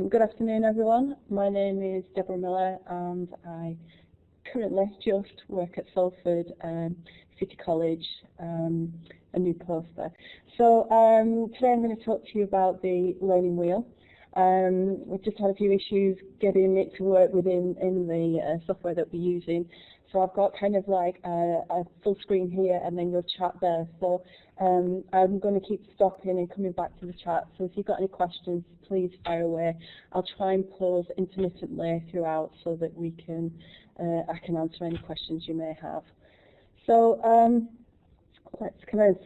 Good afternoon, everyone. My name is Deborah Millar, and I currently just work at Salford City College, a new post there. So today I'm going to talk to you about the learning wheel. We've just had a few issues getting it to work within the software that we're using. So I've got kind of like a full screen here and then your chat there. So I'm going to keep stopping and coming back to the chat. So if you've got any questions, please fire away. I'll try and pause intermittently throughout so that we can I can answer any questions you may have. So let's commence.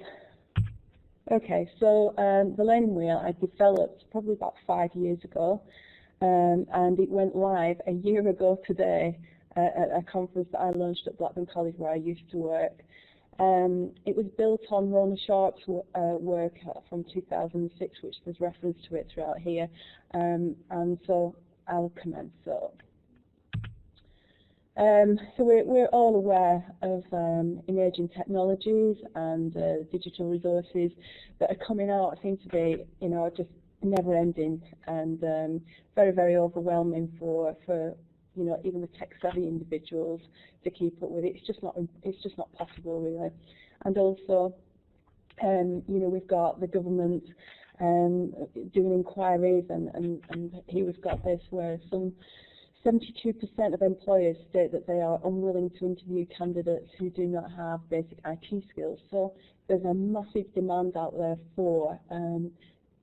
Okay, so the learning wheel I developed probably about 5 years ago, and it went live a year ago today at a conference that I launched at Blackburn College where I used to work. It was built on Rona Sharp's work from 2006, which there's reference to it throughout here, and so I'll commence. So we're all aware of emerging technologies and digital resources that are coming out. Seem to be, just never-ending and very, very overwhelming for even the tech-savvy individuals to keep up with it. It's just not possible, really. And also, we've got the government doing inquiries, and here we've got this where some 72% of employers state that they are unwilling to interview candidates who do not have basic IT skills. So there's a massive demand out there for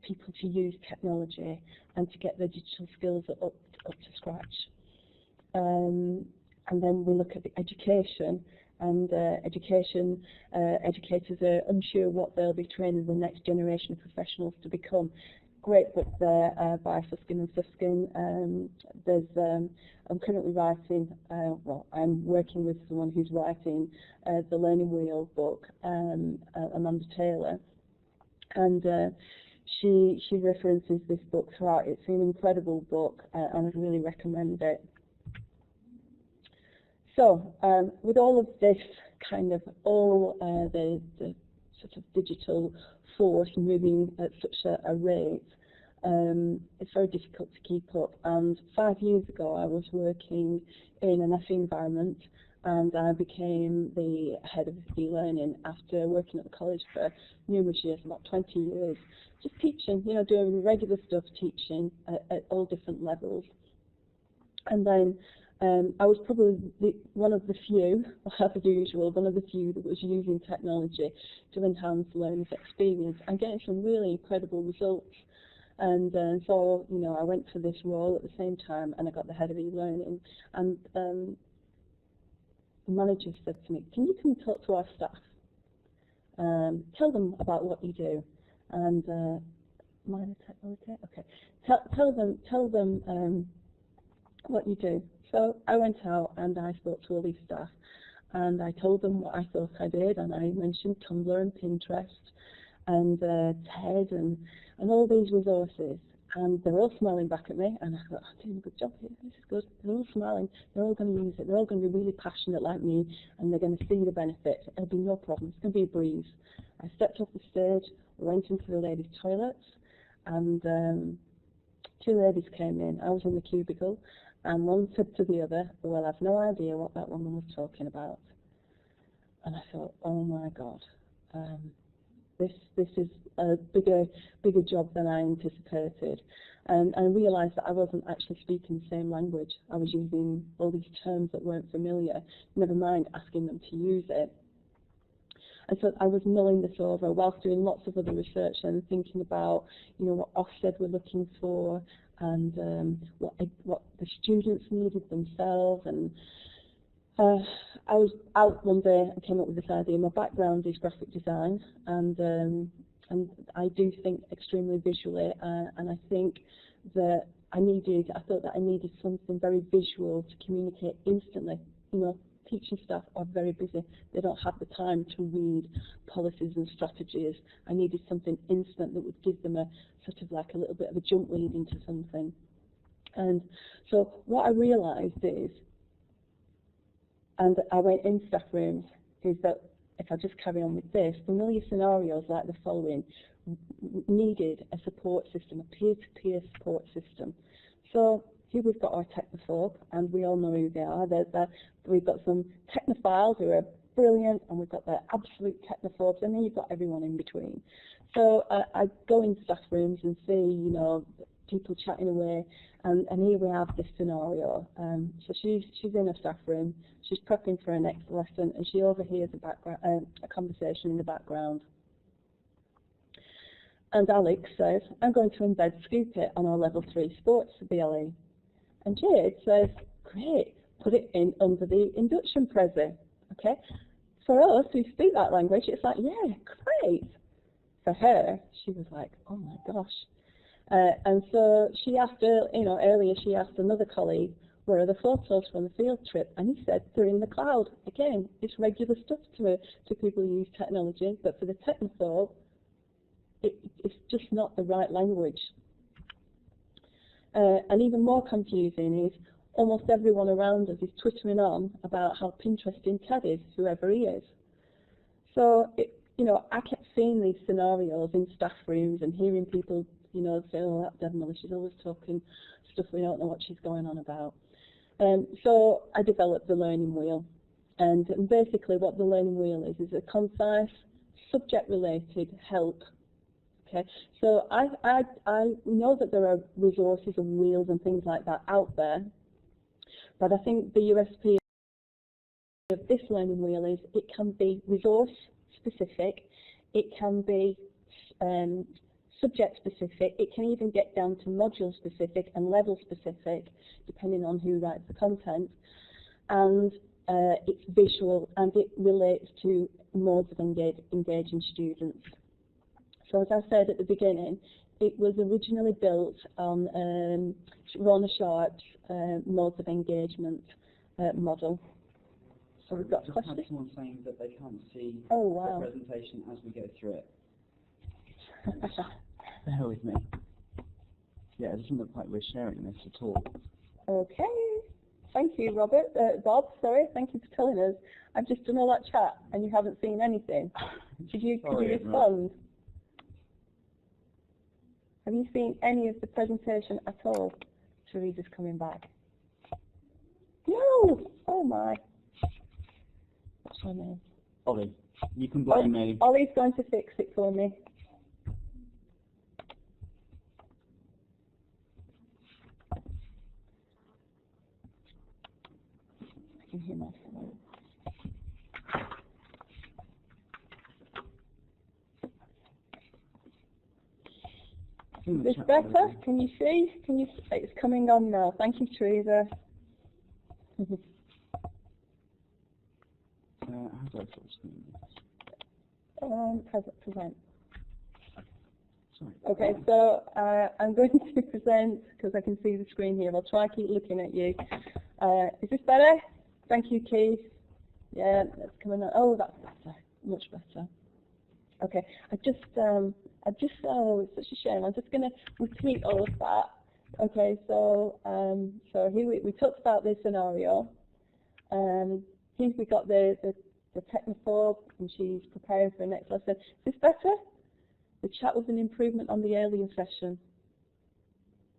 people to use technology and to get their digital skills up to scratch. And then we look at the education, and educators are unsure what they'll be training the next generation of professionals to become. Great book there by Susskind and Susskind. I'm currently writing, I'm working with someone who's writing the Learning Wheel book, Amanda Taylor, and she references this book throughout. It's an incredible book, and I'd really recommend it. So, with all of this kind of the sort of digital force moving at such a rate, it's very difficult to keep up. And 5 years ago, I was working in an FE environment, and I became the head of e-learning after working at the college for numerous years, about 20 years, just teaching, doing regular stuff, teaching at all different levels. And then I was probably one of the few, as usual, one of the few that was using technology to enhance learners' experience and getting some really incredible results. And so, I went for this role at the same time, and I got the head of e-learning. And the manager said to me, "Can you come and talk to our staff? Tell them about what you do." And minor technology, okay. Tell them what you do. So I went out and I spoke to all these staff, and I told them what I thought I did, and I mentioned Tumblr and Pinterest and TED and all these resources, and they're all smiling back at me, and I thought, I'm doing a good job here, this is good. They're all smiling, they're all going to use it, they're all going to be really passionate like me, and they're going to see the benefit. It'll be no problem, it's going to be a breeze. I stepped off the stage, went into the ladies' toilets, and 2 ladies came in. I was in the cubicle, and one said to the other, "Well, I've no idea what that woman was talking about." And I thought, oh my God, this is a bigger job than I anticipated. And I realised that I wasn't actually speaking the same language. I was using all these terms that weren't familiar, never mind asking them to use it. And so I was mulling this over whilst doing lots of other research and thinking about, what Ofsted were looking for, and what the students needed themselves. And I was out one day and came up with this idea. My background is graphic design, and I do think extremely visually, and I think that I thought that I needed something very visual to communicate instantly. Teaching staff are very busy. They don't have the time to read policies and strategies. I needed something instant that would give them a sort of like a little bit of a jump lead into something. And so what I realised is, and I went in staff rooms, is that if I just carry on with this, familiar scenarios like the following needed a support system, a peer-to-peer support system. So here we've got our technophobe, and we all know who they are. We've got some technophiles who are brilliant, and we've got the absolute technophobes, and then you've got everyone in between. So I go in staff rooms and see, you know, people chatting away, and here we have this scenario. So she's in a staff room, she's prepping for her next lesson, and she overhears a conversation in the background. And Alex says, I'm going to embed Scoop It on our level 3 sports BLE. And Jade says, great, put it in under the induction prezi. Okay? For us who speak that language, it's like, yeah, great. For her, she was like, oh my gosh. And so she asked, earlier she asked another colleague, where are the photos from the field trip? And he said, they're in the cloud. Again, it's regular stuff to people who use technology, but for the technophobe, it's just not the right language. And even more confusing is almost everyone around us is twittering on about how Pinteresting Ted is, whoever he is. So, I kept seeing these scenarios in staff rooms and hearing people, say, oh, that Deborah, she's always talking stuff we don't know what she's going on about. So I developed the learning wheel. And basically what the learning wheel is a concise, subject-related help. Okay, so I know that there are resources and wheels and things like that out there, but I think the USP of this learning wheel is it can be resource specific, it can be subject specific, it can even get down to module specific and level specific, depending on who writes the content, and it's visual and it relates to modes of engaging students. So as I said at the beginning, it was originally built on Rona Sharp's modes of engagement model. So we've got questions. Had someone saying that they can't see the presentation as we go through it. Bear with me. Yeah, it doesn't look like we're sharing this at all. Okay. Thank you, Bob, sorry. Thank you for telling us. I've just done all that chat and you haven't seen anything. Could you respond? Have you seen any of the presentation at all? Teresa's coming back. No! Oh my. What's her name? Ollie. You can blame me. Ollie's going to fix it for me. I can hear my phone. Is this better? Can you see? It's coming on now. Thank you, Teresa. How do I sort of screen this? Present. Sorry. Okay, so I'm going to present because I can see the screen here. I'll try to keep looking at you. Is this better? Thank you, Keith. Yeah, that's coming on. Oh, that's better. Much better. Okay, oh, it's such a shame. I'm just going to repeat all of that. Okay, so here we talked about this scenario. Here we got the technophobe, and she's preparing for the next lesson. Is this better? The chat was an improvement on the earlier session.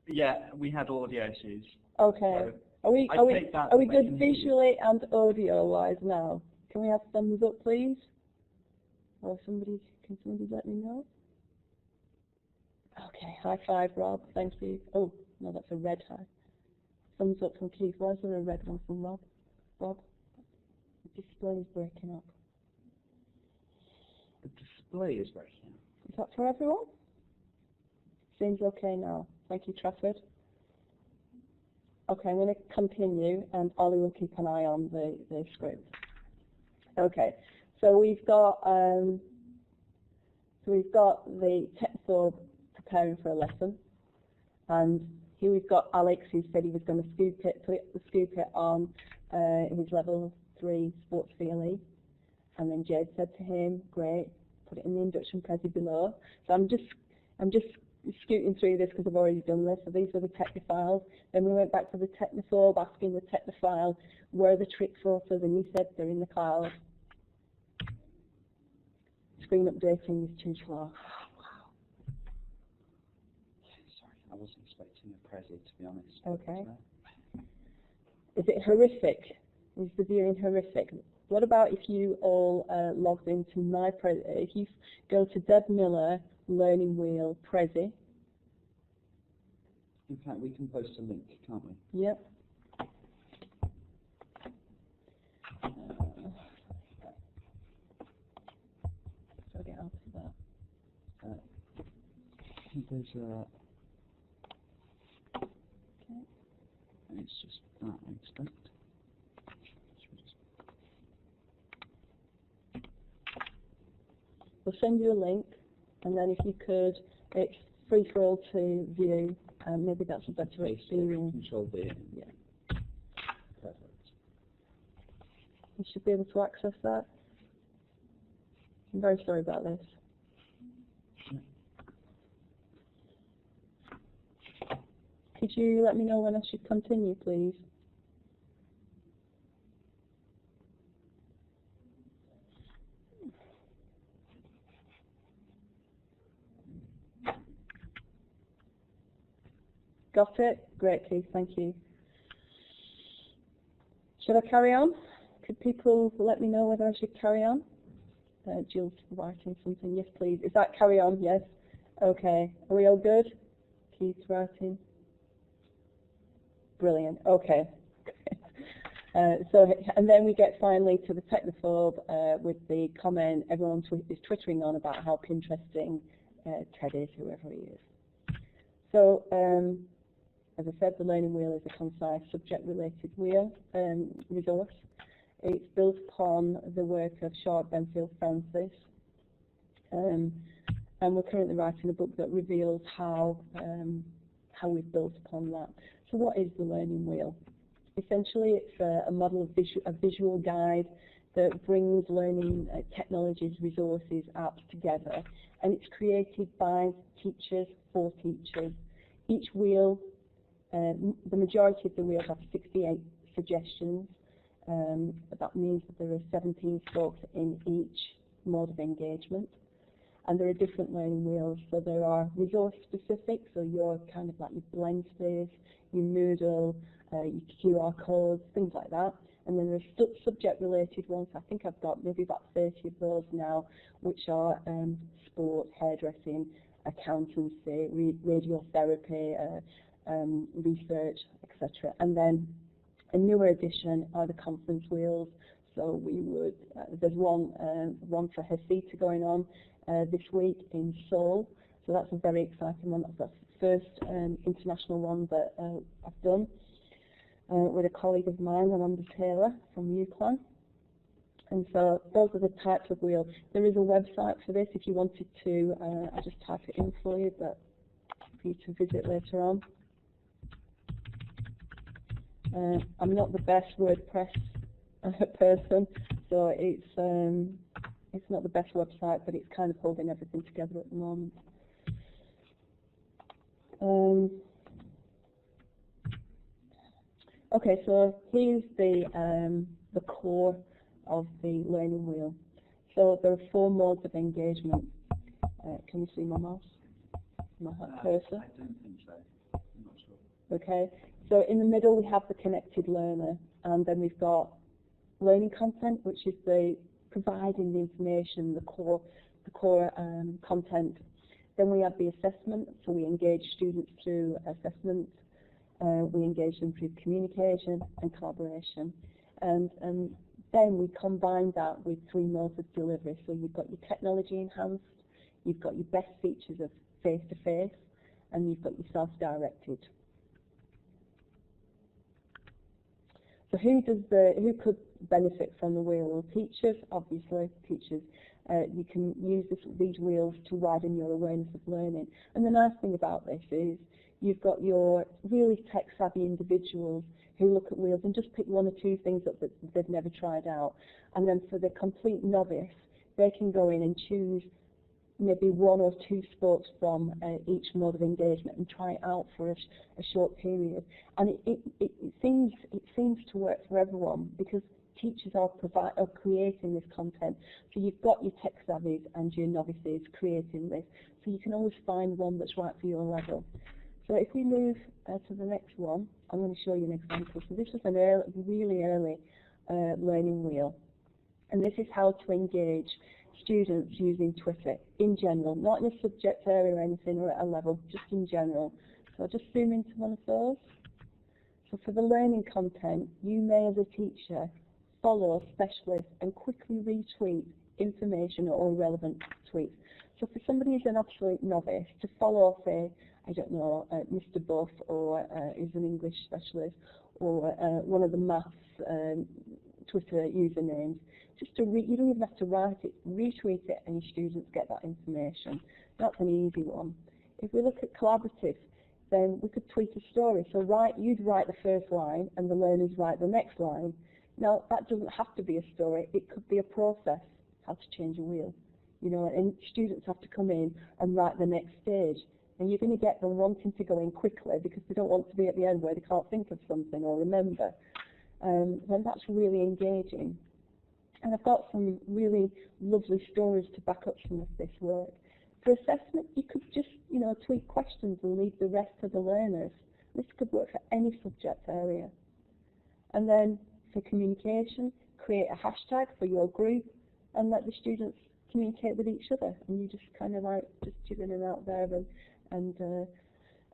Yeah, we had audio issues. Okay. So are we good visually and audio-wise now? Can we have thumbs up, please? Or can somebody let me know? Okay, high five, Rob. Thank you. Oh, no, that's a red high. Thumbs up from Keith. Why is there a red one from Rob? Bob? The display is breaking up. The display is breaking up. Is that for everyone? Seems okay now. Thank you, Trafford. Okay, I'm going to continue, and Ollie will keep an eye on the script. Okay, so we've got the technophobe preparing for a lesson, and here we've got Alex, who said he was going to scoop it on his level 3 sports VLE, and then Jade said to him, great, put it in the induction prezi below. So I'm just scooting through this because I've already done this. So these were the technophiles. Then we went back to the technophobe, asking the technophile where are the trick photos, and he said they're in the cloud. screen updating is too slow. Sorry, I wasn't expecting a Prezi, to be honest. Okay. Is it horrific? Is the viewing horrific? What about if you all logged into my Prezi? If you go to Deb Millar Learning Wheel Prezi. In fact, we can post a link, can't we? Yep. So get out of that. I think there's a... Okay. It's just that, I expect. We'll send you a link, and then if you could, it's free for all to view, maybe that's a better experience. Control V. Yeah. Perfect. You should be able to access that. I'm very sorry about this. Could you let me know when I should continue, please? Got it? Great, Keith, thank you. Should I carry on? Could people let me know whether I should carry on? Jill's writing something. Yes, please. Is that carry on? Yes. Okay. Are we all good? Keith's writing. Brilliant. Okay. And then we get finally to the technophobe with the comment everyone is twittering on about how Pinteresting Ted is, whoever he is. So, as I said, the Learning Wheel is a concise subject-related wheel resource. It's built upon the work of Sharp Benfield Francis, and we're currently writing a book that reveals how we've built upon that. So what is the Learning Wheel? Essentially, it's a model of a visual guide that brings learning technologies, resources, apps together, and it's created by teachers for teachers. Each wheel, the majority of the wheels have 68 suggestions. That means that there are 17 spokes in each mode of engagement. And there are different learning wheels. So there are resource specific, so your kind of like your blend space, your Moodle, your QR codes, things like that. And then there are subject related ones. I think I've got maybe about 30 of those now, which are sport, hairdressing, accountancy, radiotherapy, research, etc. And then a newer addition are the conference wheels. So we would, there's one for Hasita going on this week in Seoul. So that's a very exciting one. That's the first international one that I've done with a colleague of mine, Amanda Taylor from UCLan. And so those are the types of wheels. There is a website for this if you wanted to. I'll just type it in for you, but for you to visit later on. I'm not the best WordPress person, so it's not the best website, but it's kind of holding everything together at the moment. Okay, so here's the core of the learning wheel. So there are 4 modes of engagement. Can you see my mouse? My cursor? I don't think so. I'm not sure. Okay, so in the middle we have the connected learner, and then we've got learning content, which is the providing the information, the core content. Then we have the assessment, so we engage students through assessment. We engage them through communication and collaboration, and then we combine that with 3 modes of delivery. So you've got your technology enhanced, you've got your best features of face-to-face, and you've got your self-directed. So who could benefit from the wheel? Well, teachers, obviously, teachers. You can use these wheels to widen your awareness of learning. And the nice thing about this is you've got your really tech-savvy individuals who look at wheels and just pick 1 or 2 things that they've never tried out. And then for the complete novice, they can go in and choose maybe 1 or 2 spokes from each mode of engagement and try it out for a short period. And it seems to work for everyone, because teachers are creating this content. So you've got your tech savvies and your novices creating this. So you can always find one that's right for your level. So if we move to the next one, I'm going to show you an example. So this was an really early learning wheel. And this is how to engage students using Twitter in general, not in a subject area or anything or at a level, just in general. So I'll just zoom into one of those. So for the learning content, you may as a teacher follow specialists and quickly retweet information or relevant tweets. So for somebody who's an absolute novice, to follow, say, I don't know, Mr. Buff, or is an English specialist, or one of the maths Twitter usernames, just to you don't even have to write it, retweet it, and your students get that information. That's an easy one. If we look at collaborative, then we could tweet a story. So you'd write the first line, and the learners write the next line. Now, that doesn't have to be a story. It could be a process, how to change a wheel. You know, and students have to come in and write the next stage. And you're going to get them wanting to go in quickly because they don't want to be at the end where they can't think of something or remember. Then that's really engaging. And I've got some really lovely stories to back up some of this work. For assessment, you could just, you know, tweet questions and leave the rest to the learners. This could work for any subject area. And then for communication, create a hashtag for your group and let the students communicate with each other. And you just kind of like just jigging it out there and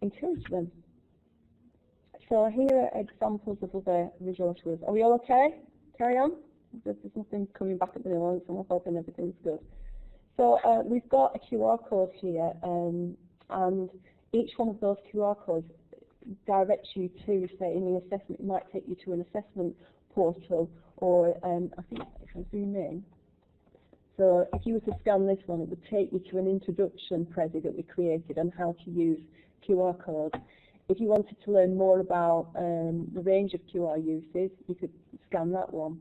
encourage them. So here are examples of other resources. Are we all okay? Carry on? There's nothing coming back at the moment, so I'm hoping everything's good. So we've got a QR code here, and each one of those QR codes directs you to, say, in the assessment, it might take you to an assessment portal, or I think if I zoom in, so if you were to scan this one, it would take you to an introduction prezi that we created on how to use QR codes. If you wanted to learn more about the range of QR uses, you could scan that one.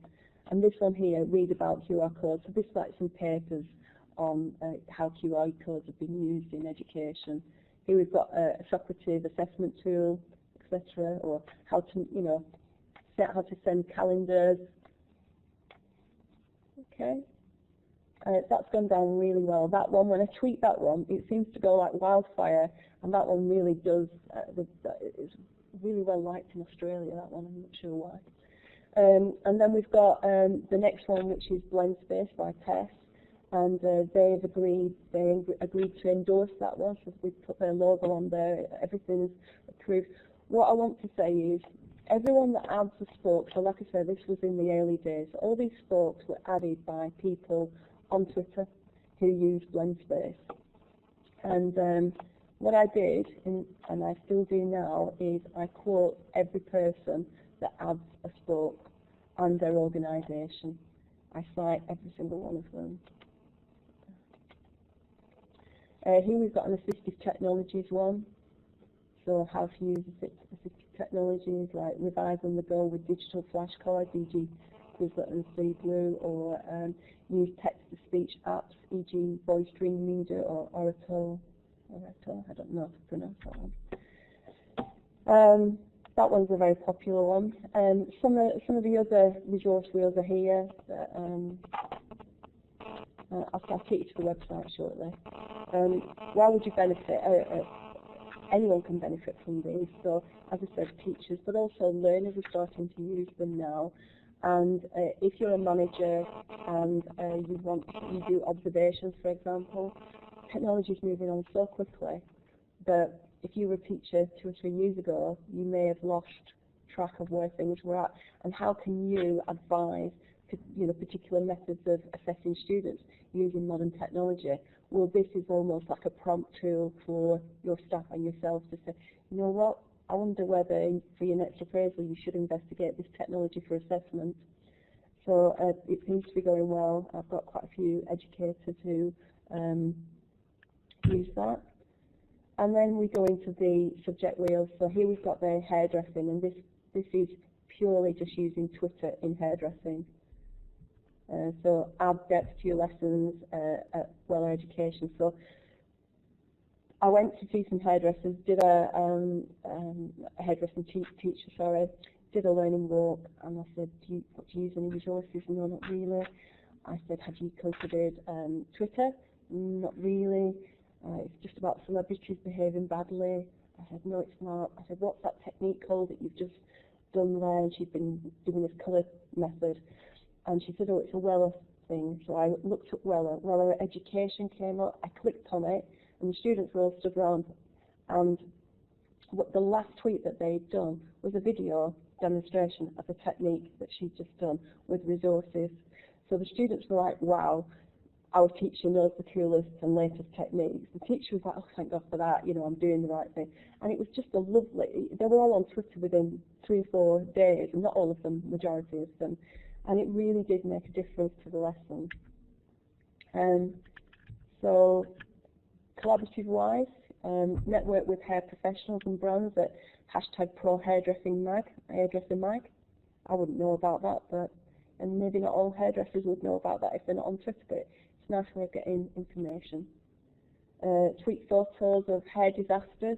And this one here, read about QR codes. So this is like some papers on how QR codes have been used in education. Here we've got a Socrative assessment tool, etc., or how to, you know, how to send calendars. Okay, that's gone down really well. That one, when I tweet that one, it seems to go like wildfire, and that one really does. It's really well liked in Australia. That one, I'm not sure why. And then we've got the next one, which is Blend Space by Tess, and they agreed to endorse that one, so we put their logo on there. Everything's approved. What I want to say is, everyone that adds a spoke, so like I said, this was in the early days, all these spokes were added by people on Twitter who use Blend Space. And what I did, and I still do now, is I quote every person that adds a spoke and their organisation. I cite every single one of them. Here we've got an assistive technologies one. So how to use assistive technologies like revise on the go with digital flashcards, e.g. Quizlet and CBlue, or use text-to-speech apps, e.g. Voice Dream Reader or Oracle. I don't know how to pronounce that one. That one's a very popular one. Some of the other resource wheels are here. I'll take you to the website shortly. Why would you benefit? Anyone can benefit from these. So, as I said, teachers, but also learners are starting to use them now. And if you're a manager and you do observations, for example, technology is moving on so quickly that if you were a teacher 2 or 3 years ago, you may have lost track of where things were at. And how can you advise, particular methods of assessing students using modern technology? Well, this is almost like a prompt tool for your staff and yourself to say, you know what, I wonder whether for your next appraisal you should investigate this technology for assessment. So it seems to be going well. I've got quite a few educators who use that. And then we go into the subject wheels. So here we've got the hairdressing, and this is purely just using Twitter in hairdressing. So add depth to your lessons at Millar Education. So I went to see some hairdressers, did a hairdressing teacher, sorry, did a learning walk, and I said, do you use any resources? No, not really. I said, had you considered Twitter? Not really. It's just about celebrities behaving badly. I said, no, it's not. I said, what's that technique called that you've just done there? And she'd been doing this colour method. And she said, oh, it's a Weller thing. So I looked up Weller. Weller Education came up. I clicked on it, and the students were all stood around. And what the last tweet that they'd done was a video demonstration of the technique that she'd just done with resources. So the students were like, wow, our teacher knows the coolest and latest techniques. The teacher was like, oh, thank God for that, you know, I'm doing the right thing. And it was just a lovely, they were all on Twitter within 3 or 4 days, and not all of them, majority of them. And it really did make a difference to the lesson. So collaborative-wise, network with hair professionals and brands at #ProHairdressingMag, hairdressing mag. I wouldn't know about that, but and maybe not all hairdressers would know about that if they're not on Twitter, but it's a nice way of getting information. Tweet photos of hair disasters,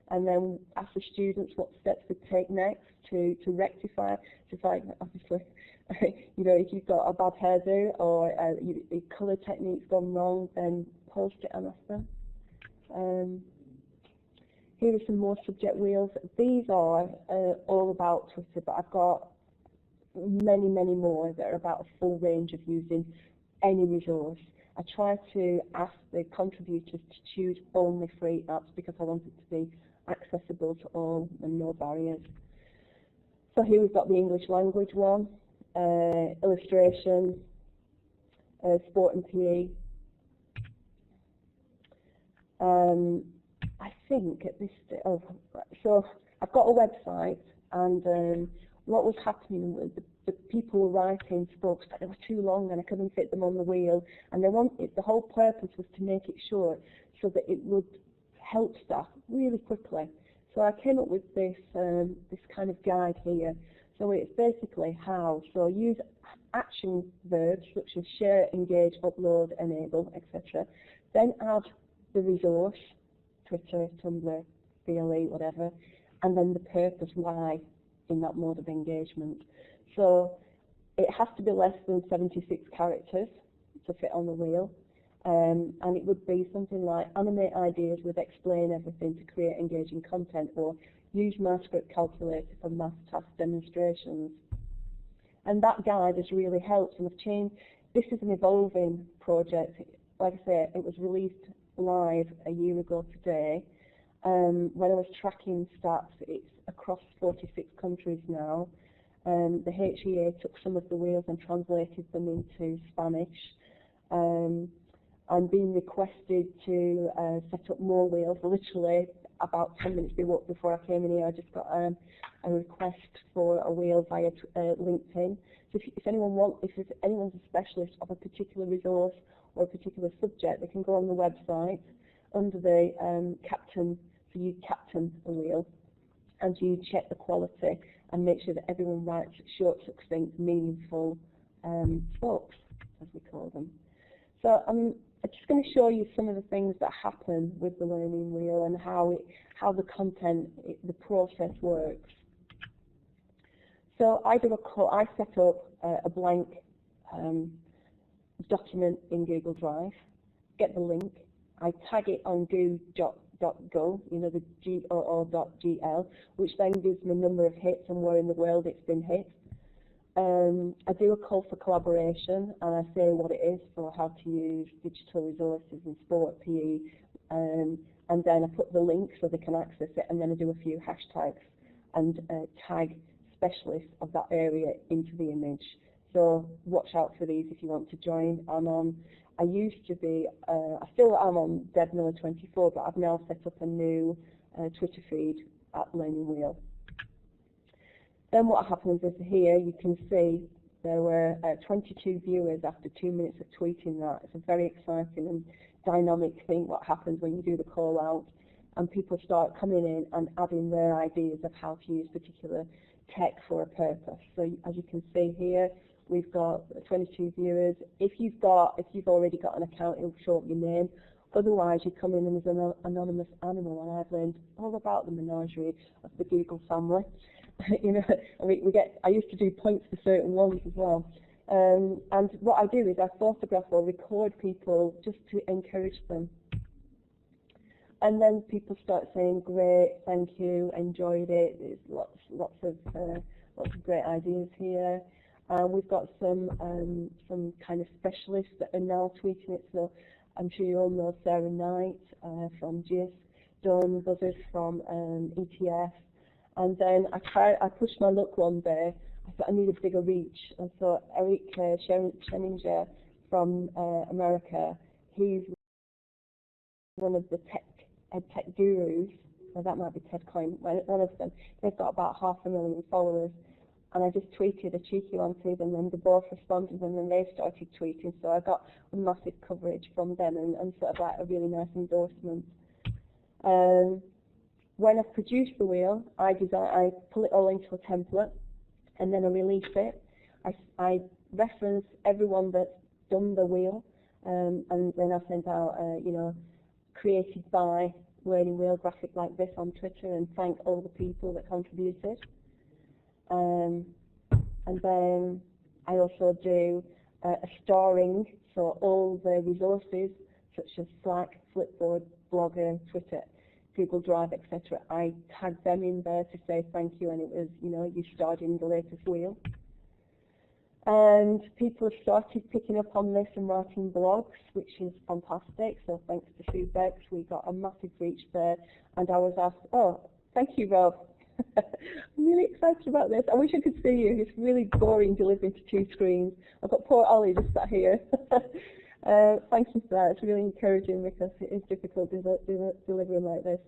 and then ask the students what steps they take next to rectify. Just like, obviously, you know, if you've got a bad hairdo or your colour technique's gone wrong, then post it and ask them. Here are some more subject wheels. These are all about Twitter, but I've got many, many more that are about a full range of using any resource. I try to ask the contributors to choose only free apps because I want it to be accessible to all and no barriers. So here we've got the English language one, illustration, sport and PE. I think at this so I've got a website, and what was happening was the people were writing books, but they were too long and I couldn't fit them on the wheel, and the whole purpose was to make it short so that it would help staff really quickly. So I came up with this this kind of guide here. So it's basically how. So use action verbs such as share, engage, upload, enable, etc. Then add the resource, Twitter, Tumblr, VLE, whatever, and then the purpose, why, in that mode of engagement. So it has to be less than 76 characters to fit on the wheel, and it would be something like animate ideas with explain everything to create engaging content, or use my script calculator for math task demonstrations. And that guide has really helped, and I've changed. This is an evolving project. Like I say, it was released live a year ago today. When I was tracking stats, it's across 46 countries now. The HEA took some of the wheels and translated them into Spanish. I'm being requested to set up more wheels. Literally, about 10 minutes before I came in here, I just got a request for a wheel via LinkedIn. So if anyone's a specialist of a particular resource or a particular subject, they can go on the website under the captain, so you captain the wheel, and you check the quality and make sure that everyone writes short, succinct, meaningful books, as we call them. So I'm just going to show you some of the things that happen with the learning wheel and how the content, the process works. So I set up a blank document in Google Drive, get the link, I tag it on goo.go, you know, the goo.gl, which then gives me a number of hits and where in the world it's been hit. I do a call for collaboration, and I say what it is for how to use digital resources in sport, PE, and then I put the link so they can access it, and then I do a few hashtags and tag specialists of that area into the image. So watch out for these if you want to join. I used to be, I still am on Millar24, but I've now set up a new Twitter feed at Learning Wheel. Then what happens is here you can see there were 22 viewers after 2 minutes of tweeting that. It's a very exciting and dynamic thing what happens when you do the call out. and people start coming in and adding their ideas of how to use particular tech for a purpose. So as you can see here, we've got 22 viewers. If you've already got an account, it'll show up your name. Otherwise, you come in and there's an anonymous animal, and I've learned all about the menagerie of the Google family. You know, I used to do points for certain ones as well. And what I do is I photograph or record people just to encourage them. And then people start saying, "Great, thank you, enjoyed it." There's lots of great ideas here. We've got some kind of specialists that are now tweeting it. So I'm sure you all know Sarah Knight from GIS, Dawn Buzzard from ETF. And then I pushed my luck one day. I thought I need a bigger reach, and so Eric Scheninger from America, he's one of the tech gurus, or that might be TEDcoin, one of them. They've got about 500,000 followers, and I just tweeted a cheeky one to them, and they both responded, and then they started tweeting, so I got massive coverage from them, and sort of like a really nice endorsement. When I produce the wheel, I pull it all into a template, and then I release it. I reference everyone that's done the wheel, and then I send out, created by Learning Wheel graphic like this on Twitter, and thank all the people that contributed. And then I also do a storing, so all the resources such as Slack, Flipboard, Blogger, Twitter, Google Drive, etc. I tag them in there to say thank you, and it was, you starred in the latest wheel. And people have started picking up on this and writing blogs, which is fantastic. So thanks to Sue Bex, we got a massive reach there. And I was asked, "Oh, thank you, Rob." I'm really excited about this. I wish I could see you. It's really boring delivering to 2 screens. I've got poor Ollie just sat here. Thank you for that. It's really encouraging because it is difficult delivering like this.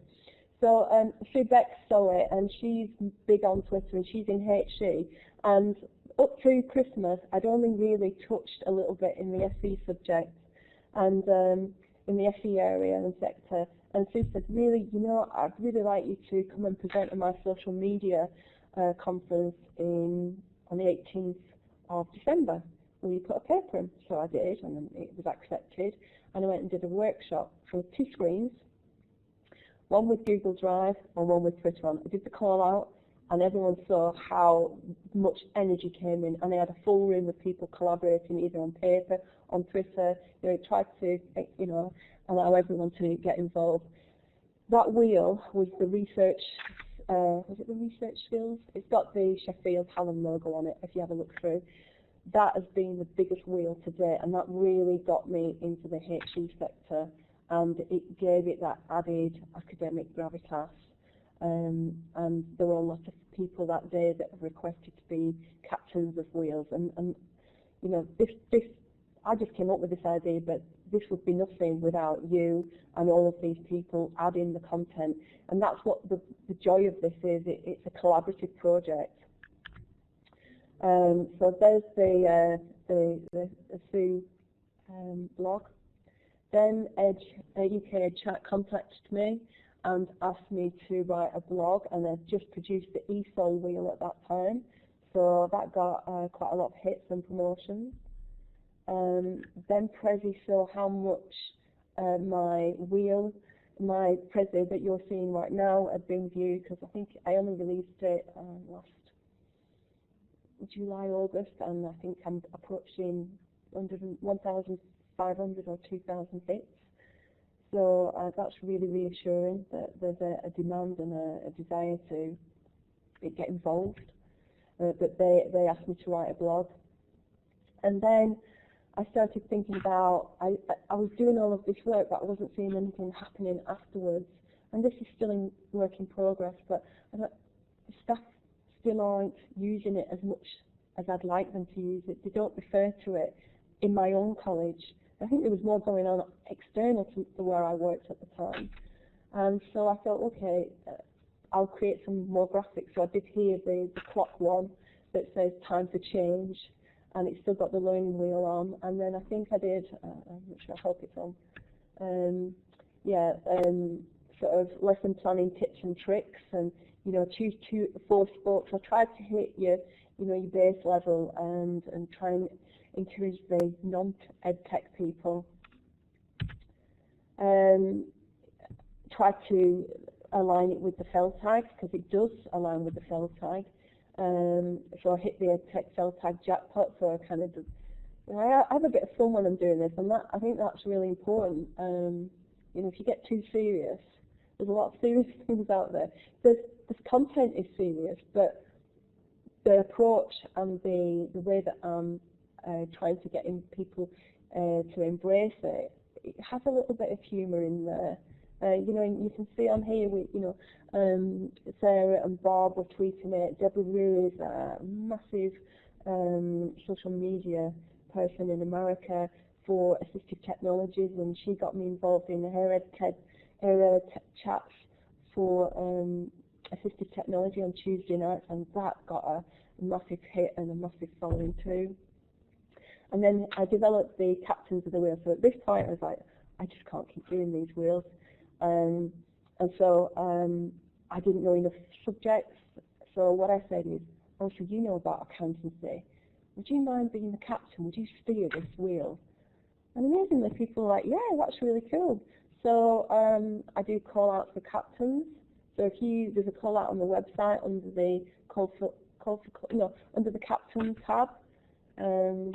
So Sue Bex saw it, and she's big on Twitter, and she's in HE. And up to Christmas, I'd only really touched a little bit in the FE subject and in the FE area and sector. And Sue said, really, I'd really like you to come and present at my social media conference on the 18th of December. Will you put a paper in? So I did, and it was accepted. And I went and did a workshop for 2 screens, one with Google Drive and one with Twitter on. I did the call out, and everyone saw how much energy came in, and I had a full room of people collaborating either on paper, on Twitter. It tried to, allow everyone to get involved. That wheel was the research, was it the research skills? It's got the Sheffield Hallam logo on it, if you have a look through. That has been the biggest wheel to date, and that really got me into the HE sector, and it gave it that added academic gravitas. And there were a lot of people that day that requested to be captains of wheels, and this I just came up with this idea, but this would be nothing without you and all of these people adding the content, and that's what the joy of this is. It's a collaborative project. So there's the Sue blog. Then UK Ed Chat contacted me and asked me to write a blog, and I just produced the ESOL wheel at that time, so that got quite a lot of hits and promotions. Then Prezi saw how much my Prezi that you're seeing right now had been viewed, because I think I only released it last July, August, and I think I'm approaching 1,500 or 2,000 hits. So that's really reassuring that there's a demand and a desire to get involved. But they asked me to write a blog. And then I started thinking about, I was doing all of this work, but I wasn't seeing anything happening afterwards. And this is still in work in progress, but I thought, staff still aren't using it as much as I'd like them to use it. They don't refer to it in my own college. I think there was more going on external to where I worked at the time. And so I thought, okay, I'll create some more graphics. So I did here the clock one that says time for change, and it's still got the learning wheel on. And then I think I did, I'm not sure, I hope it's on. sort of lesson planning tips and tricks, and choose 2 or 4 sports. I tried to hit your base level and try and encourage the non-ed tech people. Try to align it with the FELTAG, because it does align with the FELTAG. So I hit the EdTech FELTAG jackpot, so I kind of I have a bit of fun when I'm doing this, and I think that's really important. If you get too serious, there's a lot of serious things out there. This content is serious, but the approach and the way that I'm trying to get in people to embrace it, it has a little bit of humour in there. You can see on here, Sarah and Bob were tweeting it. Deborah is a massive social media person in America for assistive technologies, and she got me involved in her chats for assistive technology on Tuesday nights, and that got a massive hit and a massive following too. And then I developed the captains of the wheel. So at this point I was like, I just can't keep doing these wheels. And so I didn't know enough subjects. So what I said is, oh, so you know about accountancy. Would you mind being the captain? Would you steer this wheel? And amazingly, people are like, yeah, that's really cool. So I do call outs for captains. So there's a call out on the website under the under the captain tab. So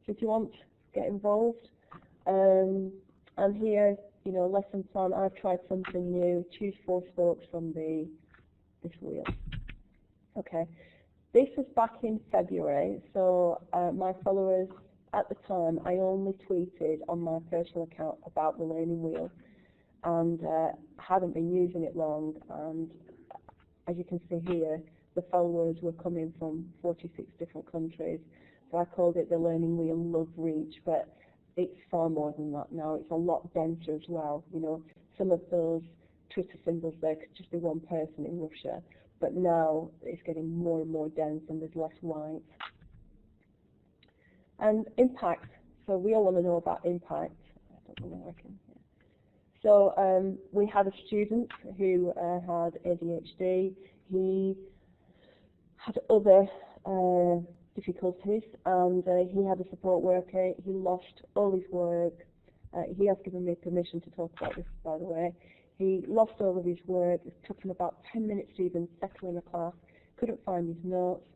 if you want to get involved, and here, lesson plan. I've tried something new. Choose 4 spokes from this wheel. Okay, this was back in February. So my followers at the time, I only tweeted on my personal account about the learning wheel, and hadn't been using it long. And as you can see here, the followers were coming from 46 different countries. So I called it the Learning Wheel Love Reach, but it's far more than that now. It's a lot denser as well. Some of those Twitter symbols there could just be one person in Russia, but now it's getting more and more dense and there's less white. And impact. So we all want to know about impact. I don't know where I can. So we had a student who had ADHD. He had other difficulties, and he had a support worker. He lost all his work. He has given me permission to talk about this, by the way. He lost all of his work. It took him about 10 minutes to even settle in a class. Couldn't find his notes.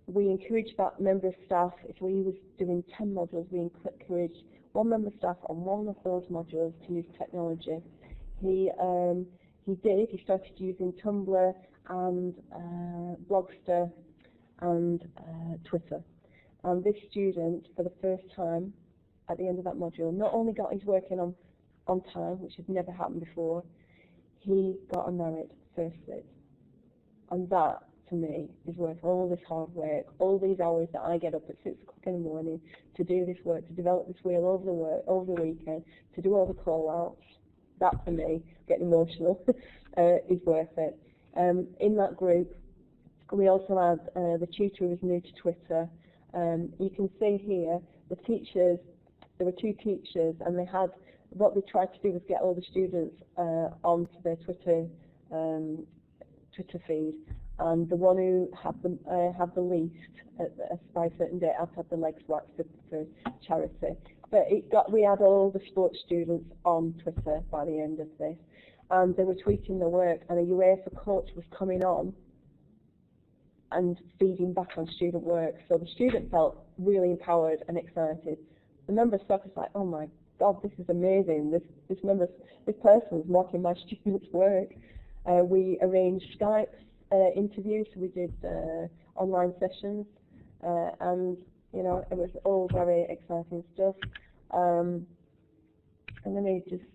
We encouraged that member of staff, if he was doing 10 modules, we encouraged one member of staff on one of those modules to use technology. He did. He started using Tumblr and Blogster and Twitter. And this student, for the first time, at the end of that module, not only got his work in on time, which had never happened before, he got a merit first sit. And that, to me, is worth all this hard work, all these hours that I get up at 6 o'clock in the morning to do this work, to develop this wheel over the weekend, to do all the call-outs. That, for me, getting emotional, is worth it. In that group, we also had the tutor who was new to Twitter. You can see here, the teachers, there were 2 teachers, and they had, what they tried to do was get all the students onto their Twitter feed. And the one who had the least by a certain date had to have the legs waxed for charity. But we had all the sports students on Twitter by the end of this, and they were tweeting their work, and a UEFA coach was coming on and feeding back on student work. So the student felt really empowered and excited. The member of staff was like, oh my God, this is amazing. This person is mocking my students' work. We arranged Skype interviews, so we did online sessions, and it was all very exciting stuff. And then I'm just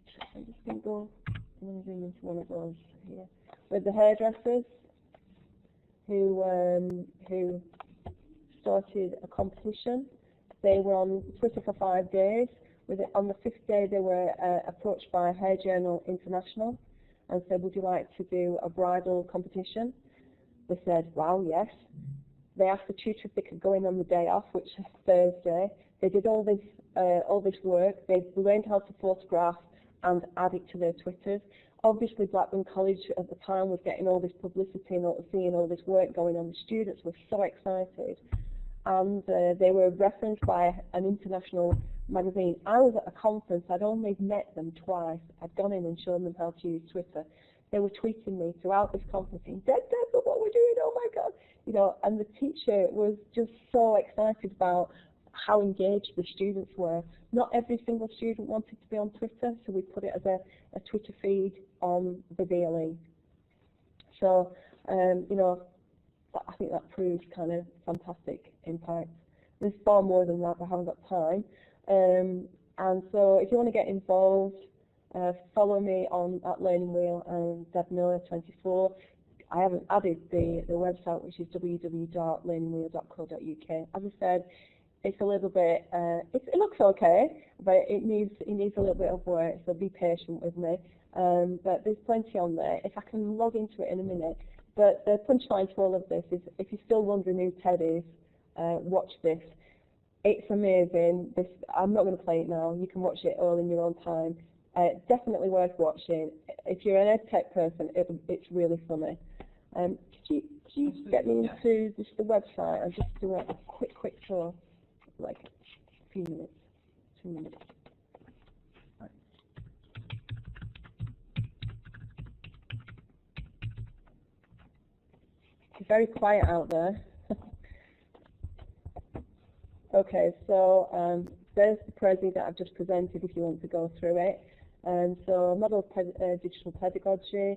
going to go into one of those here with the hairdressers who started a competition. They were on Twitter for 5 days. On the 5th day, they were approached by Hair Journal International and said, would you like to do a bridal competition? They said, wow, yes. They asked the tutor if they could go in on the day off, which is Thursday. They did all this work. They learned how to photograph and add it to their Twitters. Obviously, Blackburn College at the time was getting all this publicity and seeing all this work going on. The students were so excited, and they were referenced by an international magazine. I was at a conference. I'd only met them twice. I'd gone in and shown them how to use Twitter. They were tweeting me throughout this conference, saying, "Deb, look what we're doing! Oh my God!" You know, and the teacher was just so excited about how engaged the students were. Not every single student wanted to be on Twitter, so we put it as a Twitter feed on the VLE. So, you know, I think that proves kind of fantastic impact. There's far more than that, but I haven't got time. And so if you want to get involved, follow me at Learning Wheel and Deb Millar 24. I haven't added the website, which is www.learningwheel.co.uk. As I said, it's a little bit, it looks okay, but it needs a little bit of work, so be patient with me. But there's plenty on there. If I can log into it in a minute. But the punchline to all of this is, if you're still wondering who Ted is, watch this. It's amazing. I'm not going to play it now. You can watch it all in your own time. Definitely worth watching. If you're an EdTech person, it's really funny. Could you get me into just the website and just do a quick tour, like a few minutes, 2 minutes. It's very quiet out there. Okay, so there's the Prezi that I've just presented if you want to go through it. So model of digital pedagogy.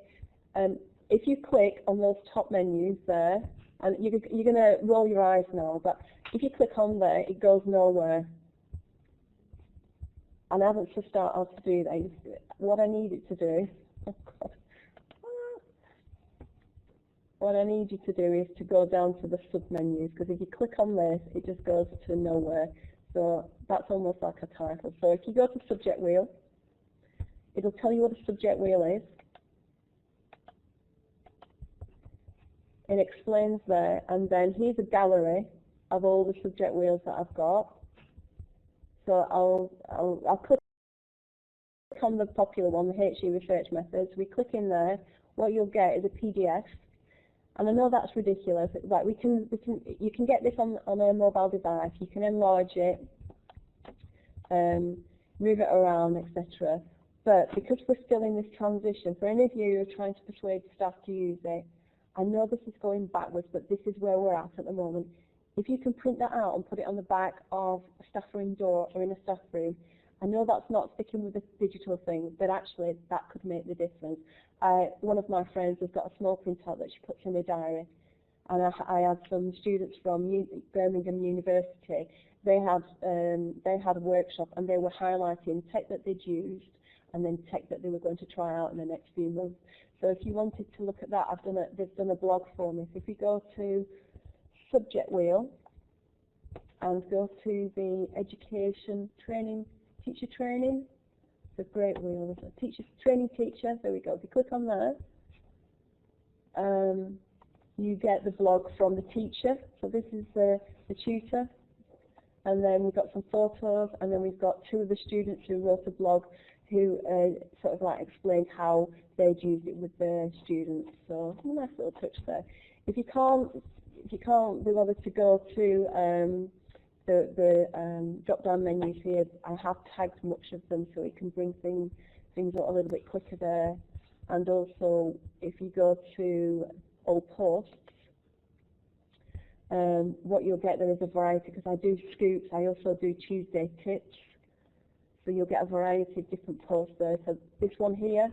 If you click on those top menus there, and you're going to roll your eyes now, but if you click on there, it goes nowhere. And I haven't just started how to do that. What I need it to do, oh God. What I need you to do is to go down to the sub-menus, because if you click on this, it just goes to nowhere. So that's almost like a title. So if you go to subject wheel, it'll tell you what a subject wheel is. It explains there, and then here's a gallery of all the subject wheels that I've got. So I'll click on the popular one, the HE research methods. We click in there. What you'll get is a PDF. And I know that's ridiculous. Right, you can get this on a mobile device. You can enlarge it, move it around, etc. But because we're still in this transition, for any of you who are trying to persuade staff to use it, I know this is going backwards, but this is where we're at the moment. If you can print that out and put it on the back of a staff room door or in a staff room, I know that's not sticking with the digital thing, but actually that could make the difference. One of my friends has got a small printout that she puts in her diary, and I had some students from Birmingham University. They had a workshop, and they were highlighting tech that they'd used and then tech that they were going to try out in the next few months. So if you wanted to look at that, they've done a blog for me. So if you go to subject wheel and go to the education training, teacher training, it's a great wheel. Teacher training teacher. There we go. If you click on there, you get the blog from the teacher. So this is the tutor, and then we've got some photos, and then we've got two of the students who wrote a blog who sort of like explained how they'd used it with their students. So a nice little touch there. If you can't be bothered to go to the drop-down menus here, I have tagged much of them so it can bring things up a little bit quicker there. And also, if you go to all posts, what you'll get there is a variety, because I do scoops, I also do Tuesday tips. So you'll get a variety of different posts there. So this one here,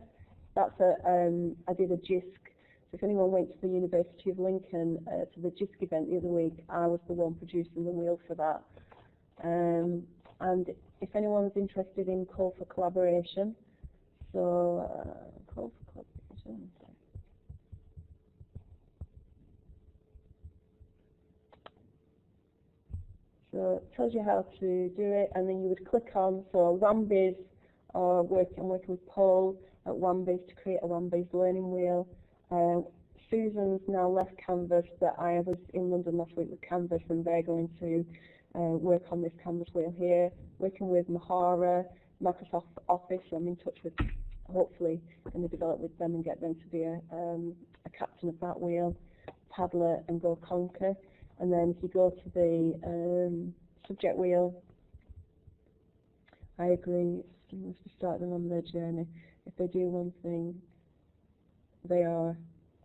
that's I did a JISC. So if anyone went to the University of Lincoln to the JISC event the other week, I was the one producing the wheel for that. And if anyone's interested in call for collaboration, so call for collaboration. So it tells you how to do it, and then you would click on, so WAMBIZ, or I'm working with Paul at WAMBIZ to create a WAMBIZ learning wheel. Susan's now left Canvas, but I was in London last week with Canvas, and they're going to work on this Canvas wheel here. Working with Mahara, Microsoft Office. I'm in touch with, hopefully, going to develop with them and get them to be a captain of that wheel, Padlet and Go Conquer. And then if you go to the subject wheel, I agree, you must start them on their journey. If they do one thing, they are,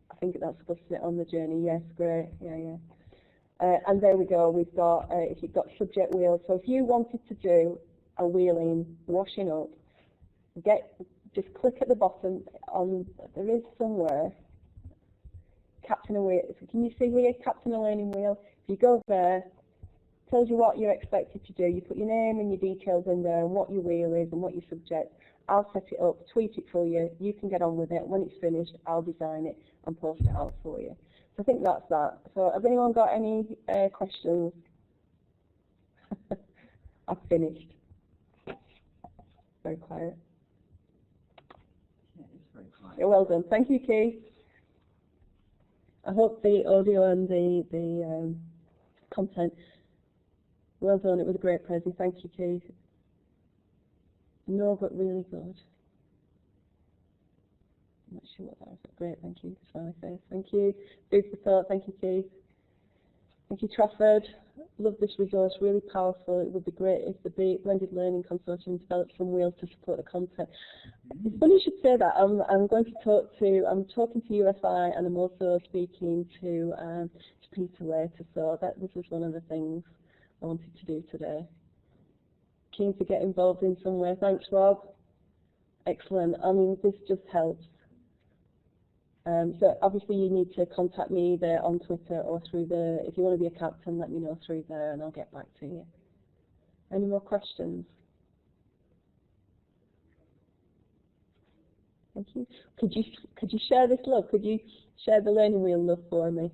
I think that's supposed to sit on the journey. Yes, great, yeah. And there we go, we've got, if you've got subject wheel, so if you wanted to do a wheeling, washing up, just click at the bottom, there is somewhere, captain a wheel, can you see here, captain a learning wheel? If you go there, tells you what you're expected to do, you put your name and your details in there and what your wheel is and what your subject. I'll set it up, tweet it for you, you can get on with it. When it's finished, I'll design it and post it out for you. So I think that's that. So have anyone got any questions? I've finished. Very quiet. Yeah, it's very quiet. Yeah, well done. Thank you, Keith. I hope the audio and the content, well done. It was a great present. Thank you, Keith. No, but really good. I'm not sure what that was. Great, thank you. Smiley face. Thank you. Food for thought. Thank you, Keith. Thank you, Trafford. Love this resource. Really powerful. It would be great if the Blended Learning Consortium developed some wheels to support the content. It's funny you should say that. I'm talking to UFI and I'm also speaking to Peter later. So this is one of the things I wanted to do today. Keen to get involved in some way. Thanks, Rob. Excellent. I mean, this just helps. So obviously you need to contact me either on Twitter or through if you want to be a captain, let me know through there and I'll get back to you. Any more questions? Thank you. Could you share this love? Could you share the learning wheel love for me?